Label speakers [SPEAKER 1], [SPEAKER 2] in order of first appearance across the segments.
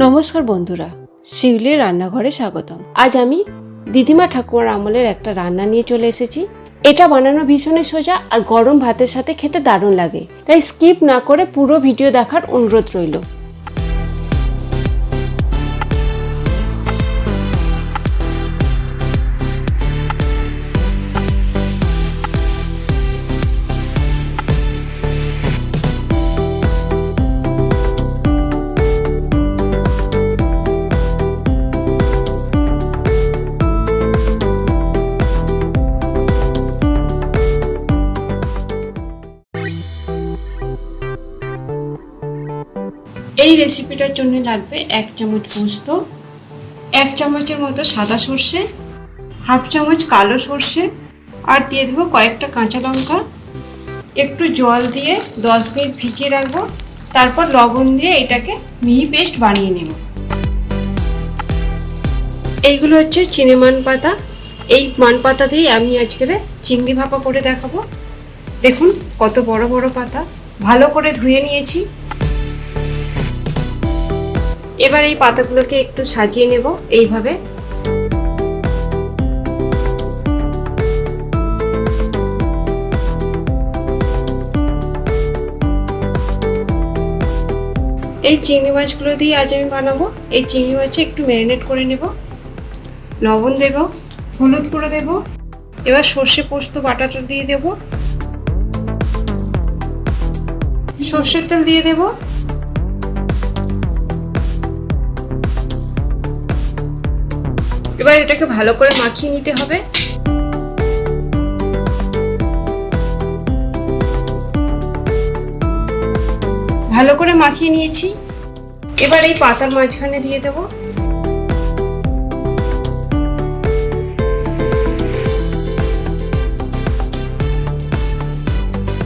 [SPEAKER 1] নমস্কার বন্ধুরা, শিউলির রান্নাঘরে স্বাগতম। আজ আমি দিদিমা ঠাকুমার আমলের একটা রান্না নিয়ে চলে এসেছি। এটা বানানো ভীষণই সোজা আর গরম ভাতের সাথে খেতে দারুণ লাগে, তাই স্কিপ না করে পুরো ভিডিও দেখার অনুরোধ রইল। এই রেসিপিটার জন্য লাগবে 1 চামচ পোস্ত, 1 চামচের মতো সাদা সর্ষে, হাফ চামচ কালো সর্ষে, আর দিয়ে দেবো কয়েকটা কাঁচা লঙ্কা। একটু জল দিয়ে 10 মিনিট ভিজিয়ে রাখবো, তারপর লবণ দিয়ে এটাকে মিহি পেস্ট বানিয়ে নেব। এইগুলো হচ্ছে চিনেমান পাতা। এই মান পাতা দিয়ে আমি আজকে চিংড়ি ভাপা করে দেখাবো। দেখুন কত বড় বড় পাতা, ভালো করে ধুয়ে নিয়েছি। এবার এই পাতাগুলোকে একটু সাজিয়ে নেব এইভাবে। এই চিংড়ি মাছগুলো দিয়ে আজ আমি বানাবো। এই চিংড়ি মাছে একটু ম্যারিনেট করে নেব, লবণ দেব, হলুদ গুঁড়ো দেব। এবার সর্ষে পোস্ত বাটাটা দিয়ে দেব, সর্ষের তেল দিয়ে দেব, এবার এটাকে ভালো করে মাখিয়ে নিতে হবে। ভালো করে মাখিয়ে নিয়েছি। এবার এই পাতার মাঝখানে দিয়ে দেব।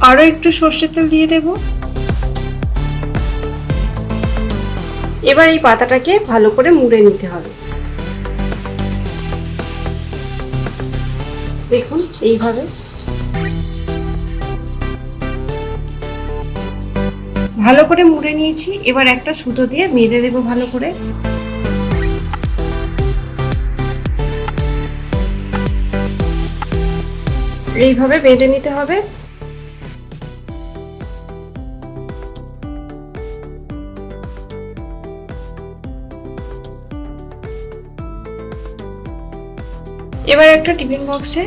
[SPEAKER 1] আরো একটু সর্ষের তেল দিয়ে দেব। এবার এই পাতাটাকে ভালো করে মুড়ে নিতে হবে। দেখুন এইভাবে ভালো করে মুড়ে নিয়েছি। এবার একটা সুতো দিয়ে বেঁধে দেব ভালো করে। এইভাবে বেঁধে নিতে হবে। এবার একটা টিফিন বক্সে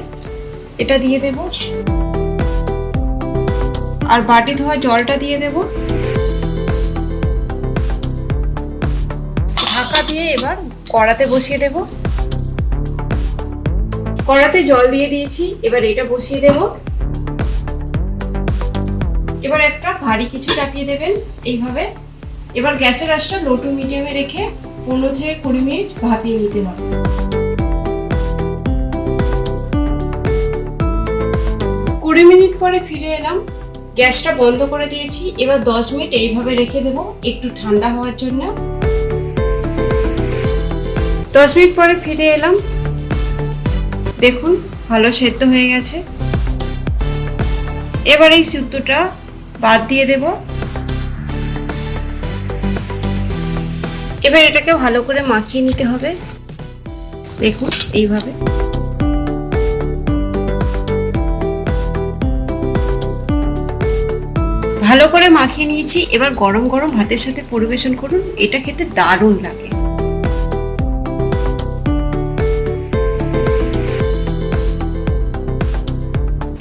[SPEAKER 1] এটা দিয়ে দেব, আর বাটি ধোয়া জলটা দিয়ে দেব। ঢাকা দিয়ে এবার কড়াতে বসিয়ে দেব। কড়াতে জল দিয়ে দিয়েছি, এবার এটা বসিয়ে দেব। এবার একটা ভারী কিছু চাপিয়ে দেবেন এইভাবে। এবার গ্যাসের আঁচটা লো টু মিডিয়ামে রেখে 15 থেকে 20 মিনিট ভাপিয়ে নিতে হবে। 20 মিনিট পরে ফিরে এলাম, গ্যাসটা বন্ধ করে দিয়েছি। এবার 10 মিনিট এইভাবে রেখে দেব একটু ঠান্ডা হওয়ার জন্য। 10 মিনিট পরে ফিরে এলাম, দেখুন ভালো সেদ্ধ হয়ে গেছে। এবার এই সুতোটা বাদ দিয়ে দেব। এবার এটাকে ভালো করে মাখিয়ে নিতে হবে। দেখুন এইভাবে ভালো করে মাখিয়ে নিয়েছি। এবার গরম গরম ভাতের সাথে পরিবেশন করুন, এটা খেতে দারুণ লাগে।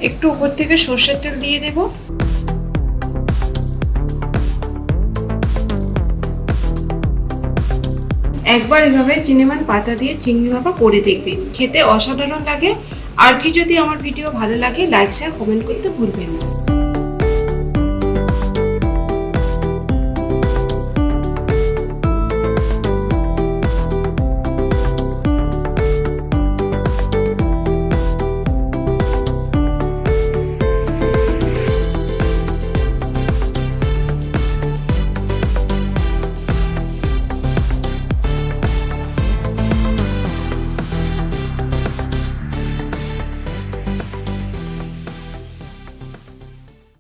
[SPEAKER 1] একটু উপর থেকে সর্ষের তেল দিয়ে দেব। একবার এভাবে চিনেমান পাতা দিয়ে চিংড়ি ভাপা করে দেখবেন, খেতে অসাধারণ লাগে। আর কি যদি আমার ভিডিও ভালো লাগে লাইক শেয়ার কমেন্ট করতে ভুলবেন না।